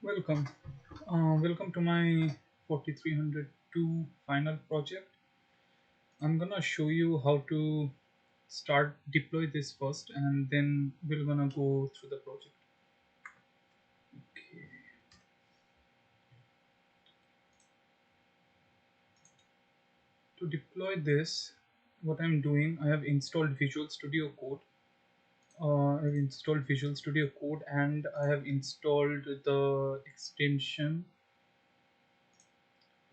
Welcome. Welcome to my 4302 final project. I'm gonna show you how to start deploy this first and then we're gonna go through the project. Okay. To deploy this, what I'm doing, I have installed Visual Studio Code. I've installed Visual Studio Code and I have installed the extension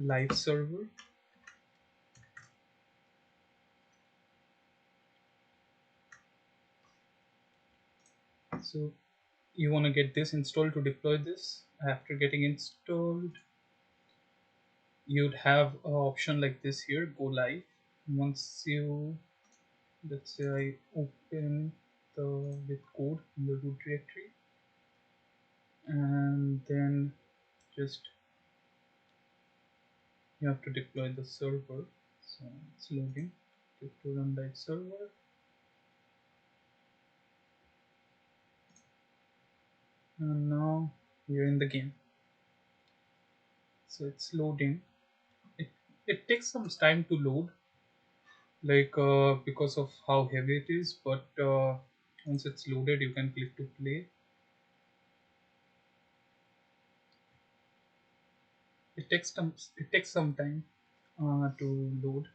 Live Server. So you want to get this installed to deploy this. After getting installed, you'd have an option like this here, go live. Once you, let's say I open the with code in the root directory, and then just you have to deploy the server. So it's loading. Click to run live server, and now we're in the game. So it's loading. It takes some time to load, like because of how heavy it is, but once it's loaded you can click to play. It takes some time to load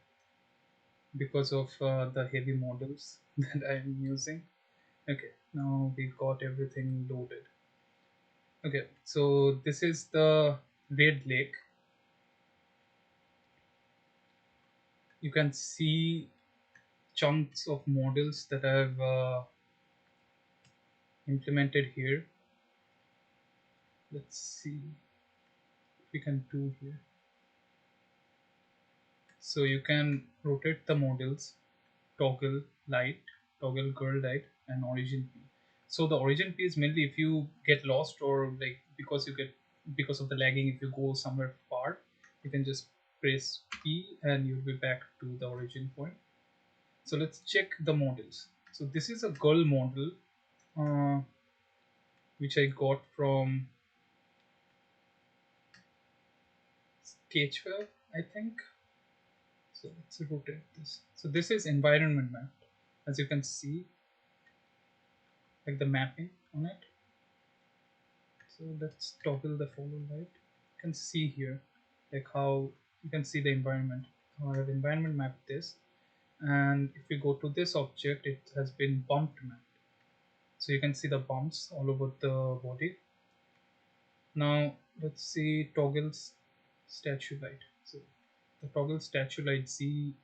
because of the heavy models that I'm using. Okay, now we got everything loaded. Okay, so this is the Red Lake. You can see chunks of models that I've implemented here. Let's see if we can do here. So you can rotate the models, toggle light, toggle girl light, and origin P. So the origin P is mainly if you get lost or like because of the lagging, if you go somewhere far, you can just press P and you'll be back to the origin point. So let's check the models. So this is a girl model uh, which I got from Sketchweb, I think. So let's rotate this. So this is environment map. As you can see, like the mapping on it. So let's toggle the follow light. You can see here, like how you can see the environment. I have environment mapped this, and if we go to this object, it has been bumped mapped. So you can see the bumps all over the body. Now let's see toggles statue light. So the toggle statue light Z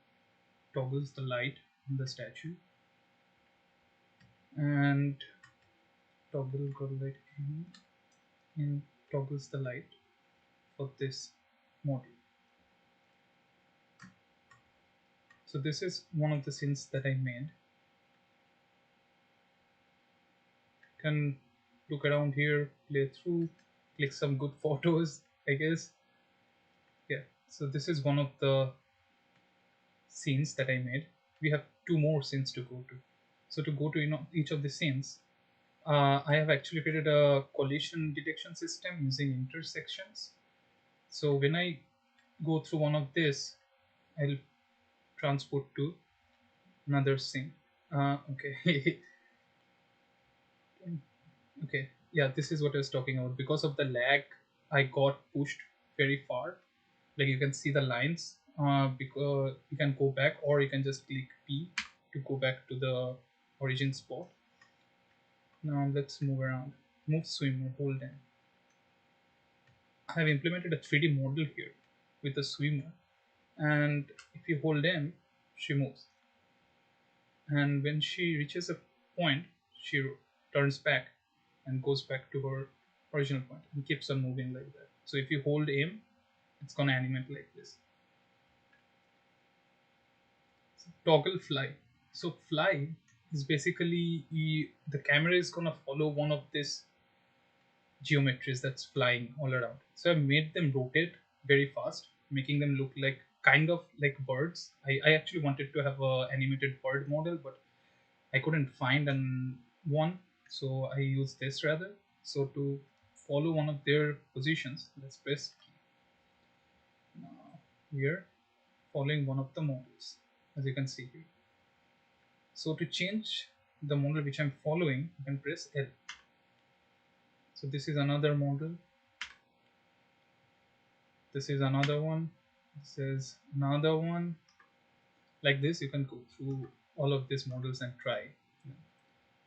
toggles the light in the statue, and toggle girl light in toggles the light for this model. So this is one of the scenes that I made. You can look around here, play through, click some good photos, I guess. Yeah, so this is one of the scenes that I made. We have two more scenes to go to. So to go to each of the scenes, I have actually created a collision detection system using intersections. So when I go through one of this, I'll transport to another scene. Okay. Okay, yeah, this is what I was talking about. Because of the lag, I got pushed very far. Like you can see the lines. Because you can go back, or you can just click P to go back to the origin spot. Now let's move around. Move swimmer, hold in. I have implemented a 3D model here with the swimmer, and if you hold in, she moves. And when she reaches a point, she turns back and goes back to her original point and keeps on moving like that. So if you hold aim, it's gonna animate like this. So toggle fly. So fly is basically the camera is gonna follow one of these geometries that's flying all around. So I made them rotate very fast, making them look like kind of like birds. I actually wanted to have a animated bird model, but I couldn't find one, so I used this rather. So to follow one of their positions, let's press we are following one of the models, as you can see here. So to change the model which I'm following, you can press L. So this is another model, this is another one, this is another one. Like this, you can go through all of these models and try.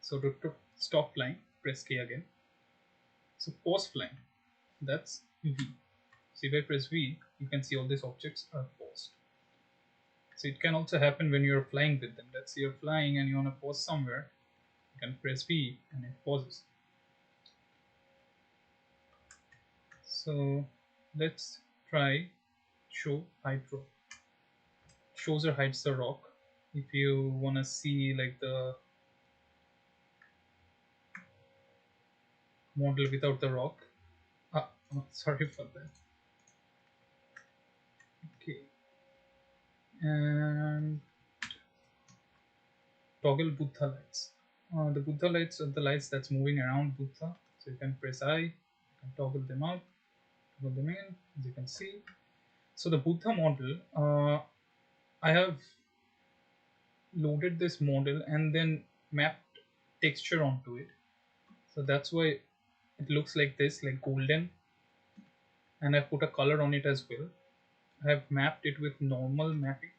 So to stop flying, press K again. So pause flying, that's V. So if I press V, you can see all these objects are paused. So it can also happen when you're flying with them. Let's say you're flying and you want to pause somewhere, you can press V and it pauses. So let's try show hide rock. Shows or hides the rock. If you want to see like the model without the rock. Oh, sorry for that. Okay. And toggle Buddha lights. The Buddha lights are the lights that's moving around Buddha. So you can press I, you can toggle them out, toggle them in, as you can see. So the Buddha model, I have loaded this model and then mapped texture onto it. So that's why it looks like this, like golden. And I've put a color on it as well. I have mapped it with normal mapping.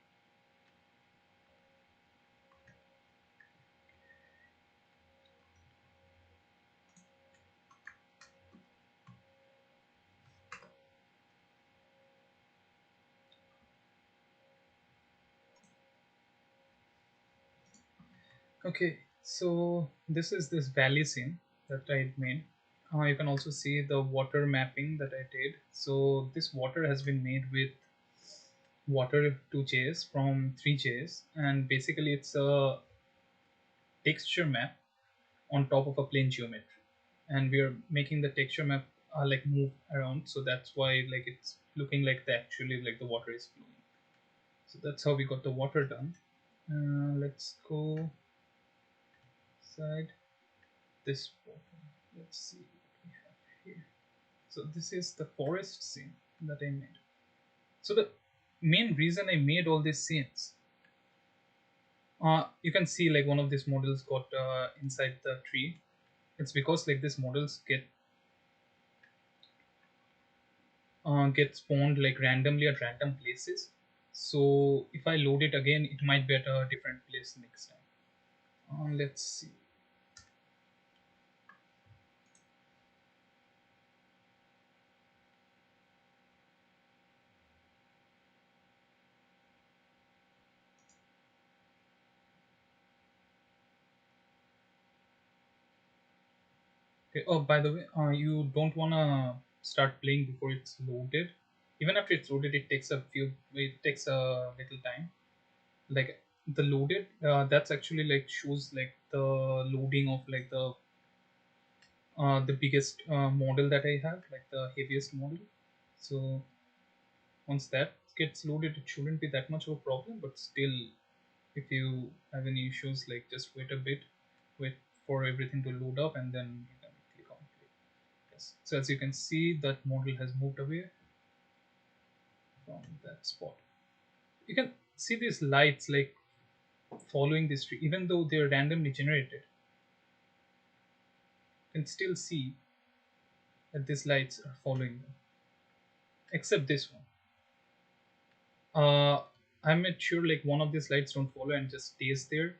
Okay, so this is this valley scene that I made. You can also see the water mapping that I did. So this water has been made with water 2JS from 3JS, and basically it's a texture map on top of a plane geometry, and we are making the texture map like move around. So that's why like it's looking like the actually like the water is flowing. So that's how we got the water done. Let's go side this water. Let's see what we have here. So this is the forest scene that I made. So the main reason I made all these scenes, you can see like one of these models got inside the tree. It's because like these models get spawned like randomly at random places. So if I load it again, it might be at a different place next time. Let's see. Okay. Oh, by the way, you don't wanna start playing before it's loaded. Even after it's loaded, it takes a little time. Like the loaded, that's actually like shows like the loading of like the biggest model that I have, like the heaviest model. So once that gets loaded, it shouldn't be that much of a problem. But still, if you have any issues, like just wait a bit, wait for everything to load up, and then you can click on play. Yes. So as you can see, that model has moved away from that spot. You can see these lights like following this tree, even though they're randomly generated. You can still see that these lights are following them, except this one. I'm not sure like one of these lights don't follow and just stays there.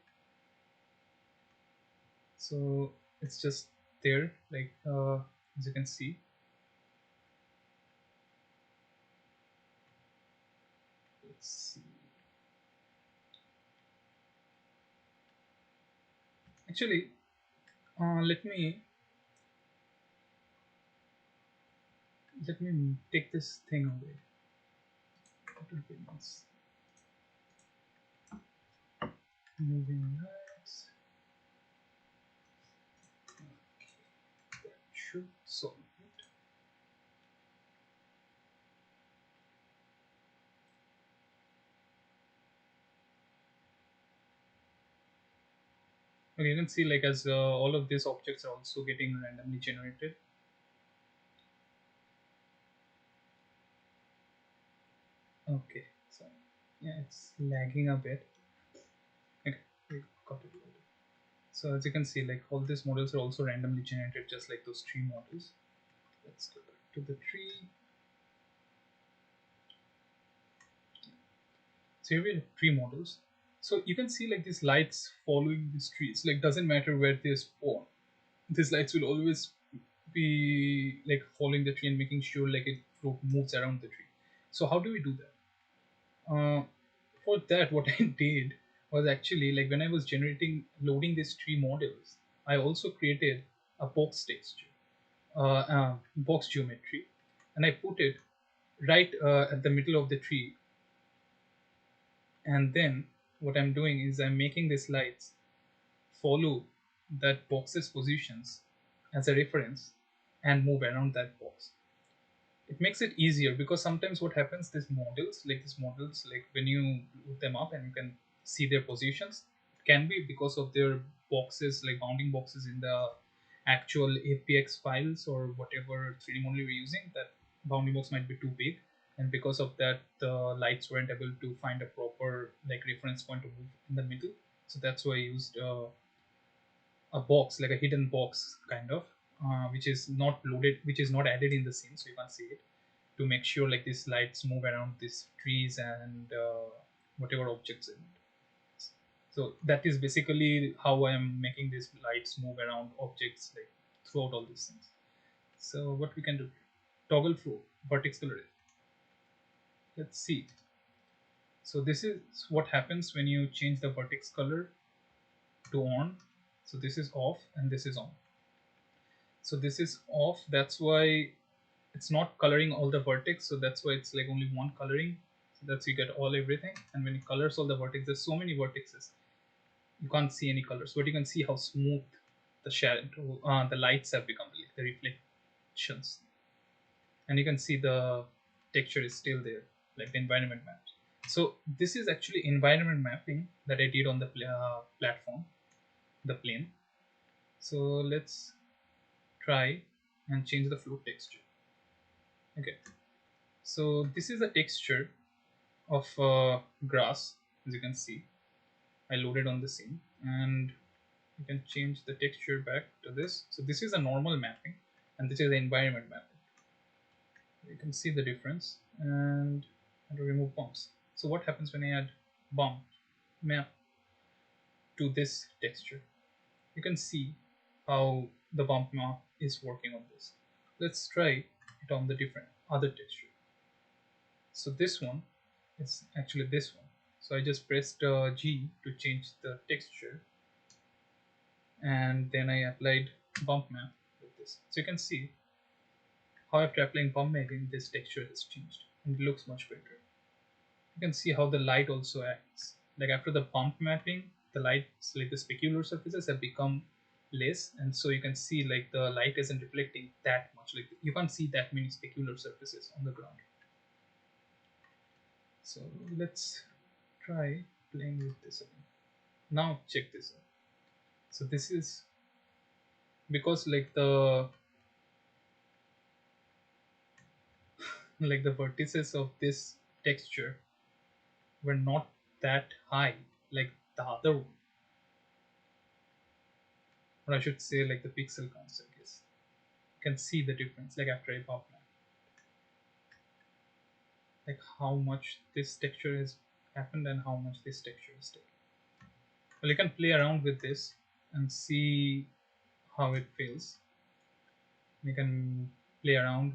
So it's just there, like as you can see. Let's see. Actually, let me take this thing away. That would be nice. Moving lights. That should solve it. Okay, you can see like as all of these objects are also getting randomly generated. Okay, so yeah, it's lagging a bit. Okay, we got it loaded. So as you can see, like all these models are also randomly generated, just like those tree models. Let's go back to the tree. So here we have tree models. So you can see like these lights following these trees. Like doesn't matter where they spawn, these lights will always be like following the tree and making sure like it moves around the tree. So how do we do that? For that, what I did was actually like when I was loading these tree models, I also created a box texture, box geometry, and I put it right at the middle of the tree. And then what I'm doing is I'm making these lights follow that box's positions as a reference and move around that box. It makes it easier because sometimes what happens, these models like when you load them up and you can see their positions, it can be because of their boxes, like bounding boxes in the actual apx files or whatever 3D model you're using, that bounding box might be too big, and because of that the lights weren't able to find a proper like reference point to move in the middle. So that's why I used a box, like a hidden box kind of, which is not loaded, which is not added in the scene, so you can't see it, to make sure like these lights move around these trees and whatever objects in it. So that is basically how I am making these lights move around objects like throughout all these things. So what we can do, toggle flow, vertex color. Let's see. So this is what happens when you change the vertex color to on. So this is off and this is on. So this is off, that's why it's not coloring all the vertex, so that's why it's like only one coloring. So that's you get all everything, and when you colors all the vertex, there's so many vertices you can't see any colors, but you can see how smooth the shadow, the lights have become, like the reflections, and you can see the texture is still there, like the environment maps. So this is actually environment mapping that I did on the platform, the plane. So let's try and change the float texture. Okay, so this is a texture of grass, as you can see. I loaded on the scene, and you can change the texture back to this. So this is a normal mapping, and this is the environment mapping. You can see the difference, and to remove bumps. So what happens when I add bump map to this texture? You can see how the bump map is working on this. Let's try it on the different other texture. So this one is actually this one. So I just pressed G to change the texture, and then I applied bump map with this. So you can see how after applying bump mapping, this texture has changed and it looks much better. You can see how the light also acts. Like after the bump mapping, the lights, like the specular surfaces, have become less, and so you can see like the light isn't reflecting that much. Like you can't see that many specular surfaces on the ground. So let's try playing with this again. Now check this out. So this is because like the vertices of this texture were not that high like the other one, or I should say like the pixel counts, I guess. You can see the difference like after a pop map, like how much this texture has happened and how much this texture is taken. Well, you can play around with this and see how it feels. You can play around,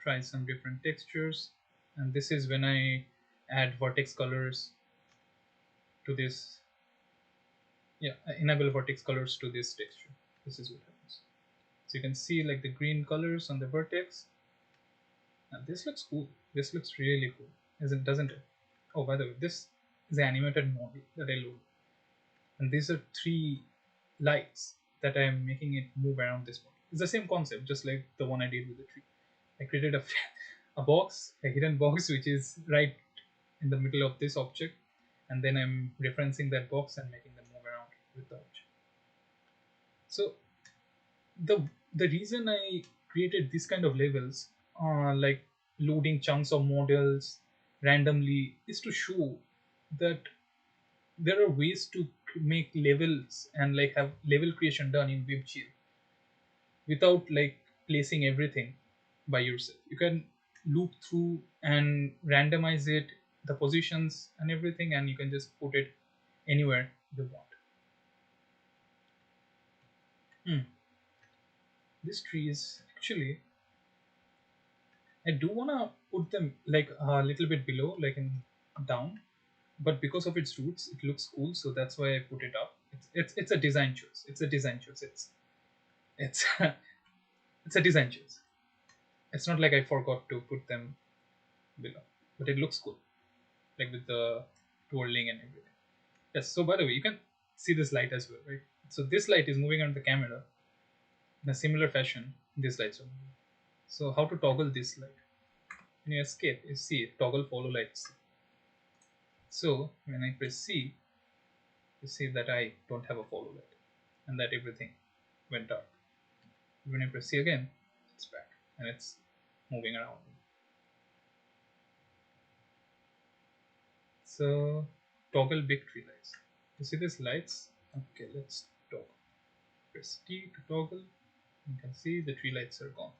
try some different textures, and this is when I add vertex colors to this. Yeah, I enable vertex colors to this texture. This is what happens. So you can see like the green colors on the vertex, and this looks cool. This looks really cool, isn't doesn't it? Oh, by the way, this is the animated model that I load, and these are three lights that I am making it move around this model. It's the same concept, just like the one I did with the tree. I created a a box, a hidden box, which is right in the middle of this object, and then I'm referencing that box and making them move around with the object. So the reason I created this kind of levels, like loading chunks of models randomly is to show that there are ways to make levels and like have level creation done in WebGL without like placing everything by yourself. You can loop through and randomize it, the positions and everything, and you can just put it anywhere you want. Hmm. This tree is actually, I do wanna put them like a little bit below, like in down, but because of its roots, it looks cool, so that's why I put it up. It's a design choice. It's a design choice. It's it's a design choice. It's not like I forgot to put them below, but it looks cool, like with the twirling and everything. Yes. So by the way, you can see this light as well, right? So this light is moving around the camera in a similar fashion. These lights are moving. So how to toggle this light? When you escape, you see it, toggle follow lights. So when I press C, you see that I don't have a follow light and that everything went dark. When I press C again, it's back and it's moving around. So toggle big tree lights. You see these lights? Okay, let's toggle. Press T to toggle. You can see the tree lights are gone.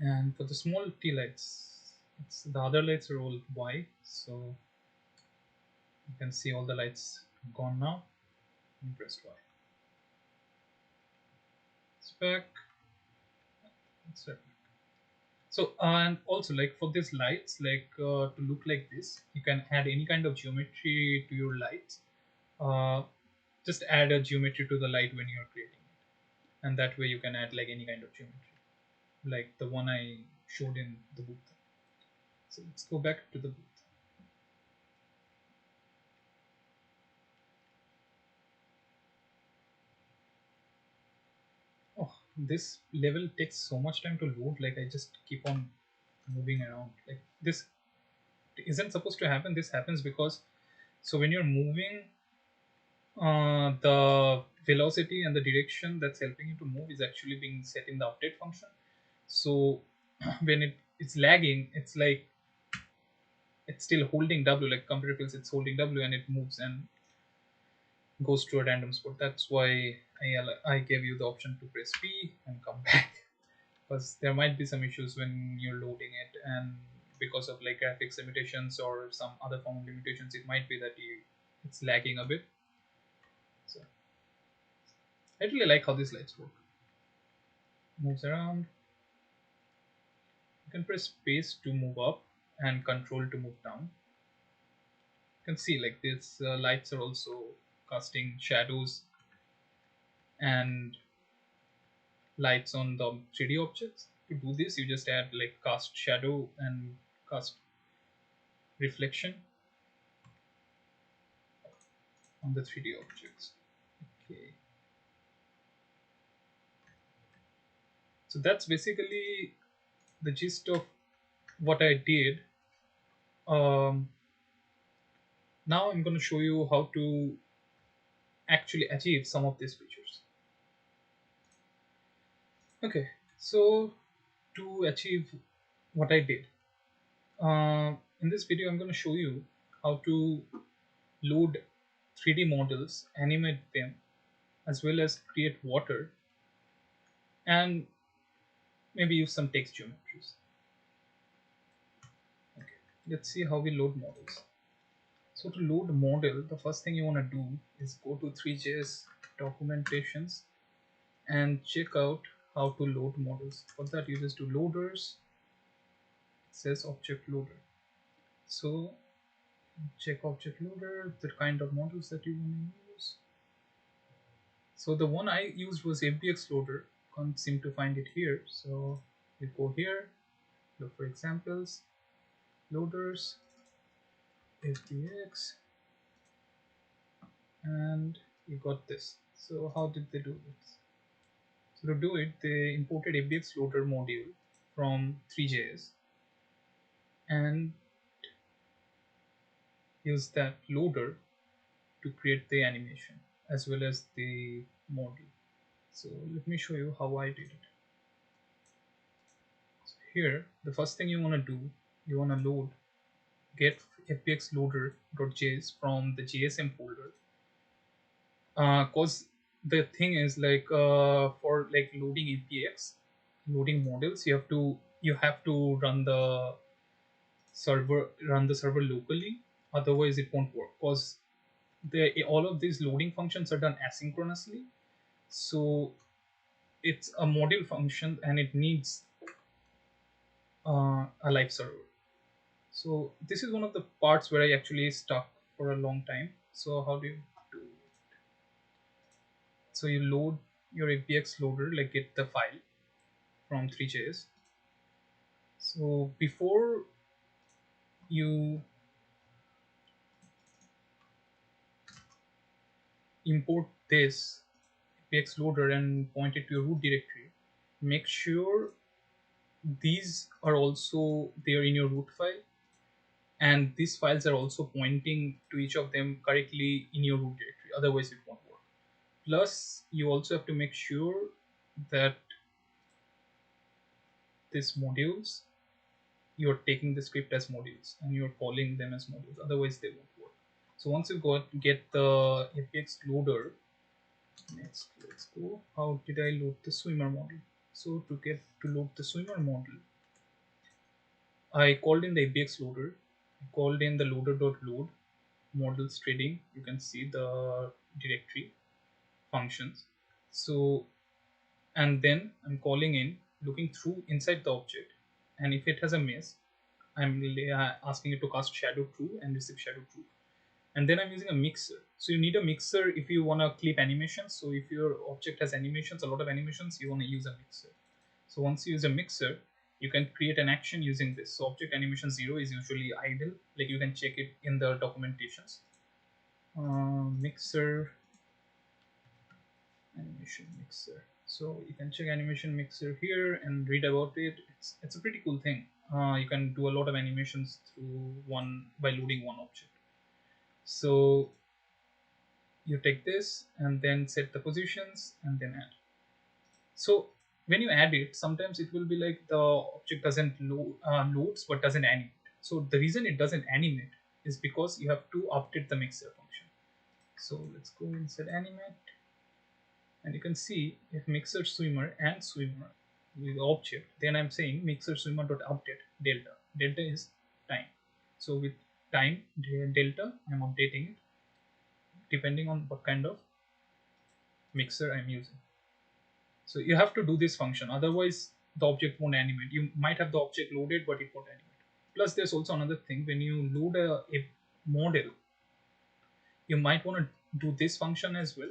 And for the small T lights, the other lights are all Y. So you can see all the lights gone now. And press Y. It's back. It's back. So and also like for these lights, like to look like this, you can add any kind of geometry to your lights. Uh, just add a geometry to the light when you're creating it, and that way you can add like any kind of geometry, like the one I showed in the booth. So let's go back to the booth. Oh, this level takes so much time to load. Like I just keep on moving around. Like this isn't supposed to happen. This happens because so when you're moving, the velocity and the direction that's helping you to move is actually being set in the update function. So when it's lagging, it's like it's still holding W, like computer feels it's holding W and it moves and goes to a random spot. That's why I gave you the option to press P and come back, because there might be some issues when you're loading it, and because of like graphics limitations or some other form of limitations, it might be that it's lagging a bit. So I really like how these lights work. Moves around. You can press space to move up and control to move down. You can see like these lights are also casting shadows and lights on the 3D objects. To do this, you just add like cast shadow and cast reflection on the 3D objects. Okay. So that's basically the gist of what I did. Um, Now I'm going to show you how to actually achieve some of these features. Okay, so to achieve what I did, in this video I'm going to show you how to load 3D models, animate them, as well as create water and maybe use some text geometries. Okay, let's see how we load models. So to load model, the first thing you want to do is go to 3JS documentations and check out how to load models. For that, you just do loaders. It says object loader. So check object loader, the kind of models that you want to use. So the one I used was FBX loader. Can't seem to find it here. So you go here, look for examples, loaders, FBX, and you got this. So how did they do this? So to do it, they imported FBX loader module from 3JS and use that loader to create the animation as well as the model. So let me show you how I did it. here, the first thing you want to do, you want to load get fbxloader.js from the JSM folder. Cause the thing is like for like loading APX, loading models, you have to run the server locally. Otherwise, it won't work. Cause all of these loading functions are done asynchronously. So it's a module function and it needs a live server. So this is one of the parts where I actually stuck for a long time. So how do you do it? So you load your APX loader, like get the file from 3JS. So before you import this APX loader and point it to your root directory, make sure these are also there in your root file, and these files are also pointing to each of them correctly in your root directory. Otherwise, it won't work. Plus, you also have to make sure that these modules, you're taking the script as modules and you're calling them as modules. Otherwise, they won't work. So once you get the APX loader, let's go. How did I load the swimmer model? So to load the swimmer model, I called in the APX loader. I called in the loader.load models trading. You can see the directory functions. So and then I'm calling in, looking through inside the object, and if it has a miss, I'm asking it to cast shadow true and receive shadow true. And then I'm using a mixer. So you need a mixer if you want to clip animations. So if your object has animations, a lot of animations, you want to use a mixer. So once you use a mixer, you can create an action using this. So object animation 0 is usually idle. Like you can check it in the documentations. Mixer, animation mixer. So you can check animation mixer here and read about it. It's a pretty cool thing. You can do a lot of animations through one by loading one object. So you take this and then set the positions and then add. So when you add it, sometimes it will be like the object doesn't loads but doesn't animate. So the reason it doesn't animate is because you have to update the mixer function. So let's go inside animate, and you can see if mixer swimmer and swimmer with object, then I'm saying mixer swimmer dot update delta. Delta is time. So with time delta, I'm updating it depending on what kind of mixer I'm using. So you have to do this function, otherwise the object won't animate. You might have the object loaded, but it won't animate. Plus, there's also another thing: when you load a model, you might want to do this function as well.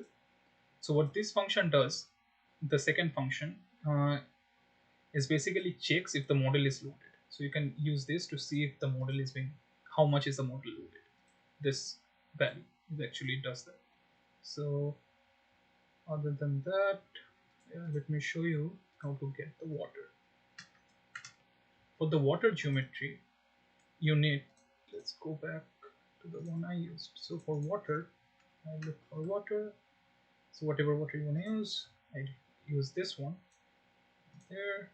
So what this function does, the second function, is basically checks if the model is loaded. So you can use this to see if the model is being, how much is the model loaded. This value actually does that. So other than that, let me show you how to get the water. For the water geometry, you need, let's go back to the one I used. So for water, I look for water. So whatever water you want to use, I use this one there.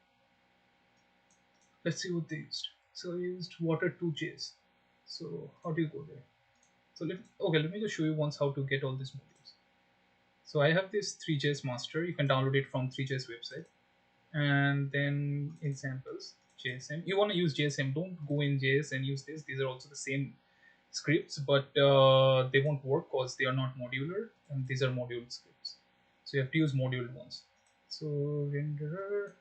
Let's see what they used. So I used water 2Js. So how do you go there? So let me just show you once how to get all these modules. So I have this 3JS master. You can download it from 3JS website. And then examples, JSM. You want to use JSM, don't go in JS and use this. These are also the same scripts, but they won't work because they are not modular, and these are module scripts. So you have to use module ones. So renderer,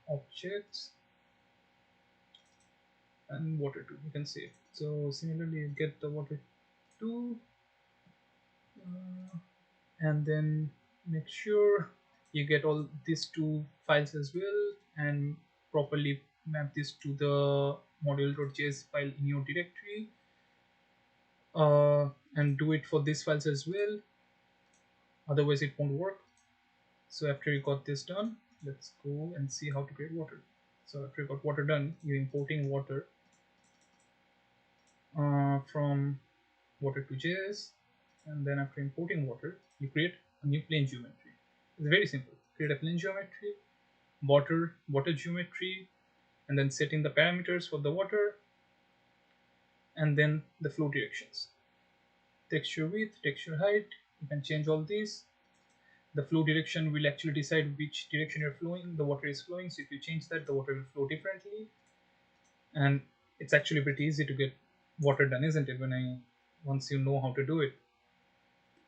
objects, and water 2, you can save. So similarly, you get the water 2, and then make sure you get all these two files as well, and properly map this to the module.js file in your directory, and do it for these files as well, otherwise it won't work. So after you got this done, let's go and see how to create water. So after you got water done, you're importing water from water2js, and then after importing water, you create a new plane geometry. It's very simple. Create a plane geometry, water geometry, and then setting the parameters for the water, and then the flow directions, texture width, texture height. You can change all these. The flow direction will actually decide which direction you're flowing, the water is flowing. So if you change that, the water will flow differently. And it's actually pretty easy to get water done, isn't it? Once you know how to do it.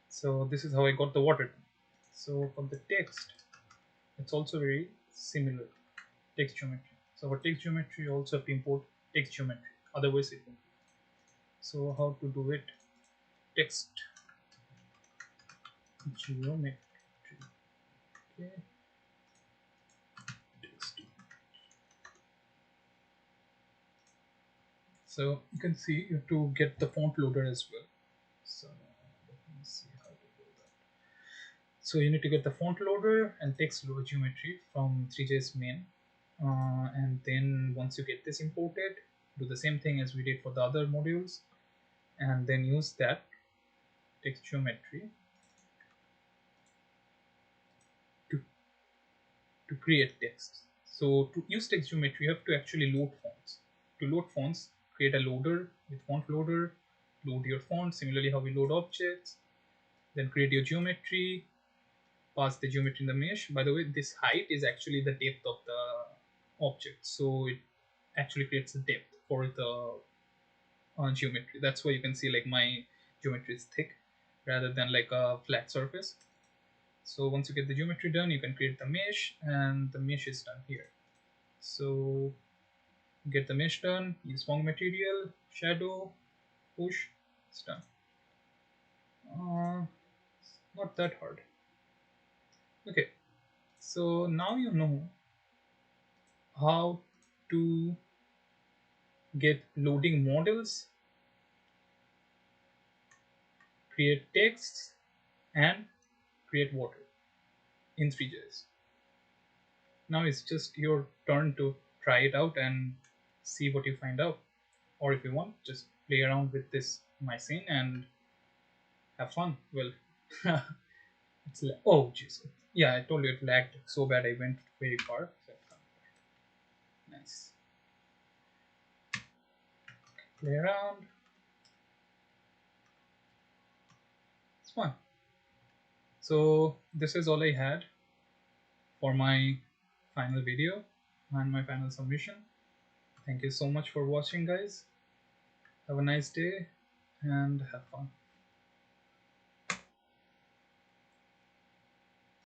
So this is how I got the water done. So for the text, it's also very similar. Text geometry. So for text geometry, you also have to import text geometry. Otherwise, it won't. So how to do it? Text geometry. Okay. Text. So you can see you have to get the font loader as well. So let me see how to do that. So you need to get the font loader and text loader geometry from Three.js main. And then once you get this imported, do the same thing as we did for the other modules, and then use that text geometry to, to create text. So to use text geometry, you have to actually load fonts. To load fonts, create a loader with font loader, load your font, similarly how we load objects, then create your geometry, pass the geometry in the mesh. By the way, this height is actually the depth of the object, so it actually creates the depth for the geometry. That's why you can see like my geometry is thick rather than like a flat surface. So once you get the geometry done, you can create the mesh, and the mesh is done here. So get the mesh done, use Phong material, shadow, push, it's done. Not that hard. Okay, so now you know how to get loading models, create texts, and create water in Three.js. Now it's just your turn to try it out and see what you find out. Or if you want, just play around with this my scene and have fun. Well, oh jeez, yeah, I told you it lagged so bad I went very far. So nice. Play around. It's fun. So this is all I had for my final video and my final submission. Thank you so much for watching, guys. Have a nice day and have fun.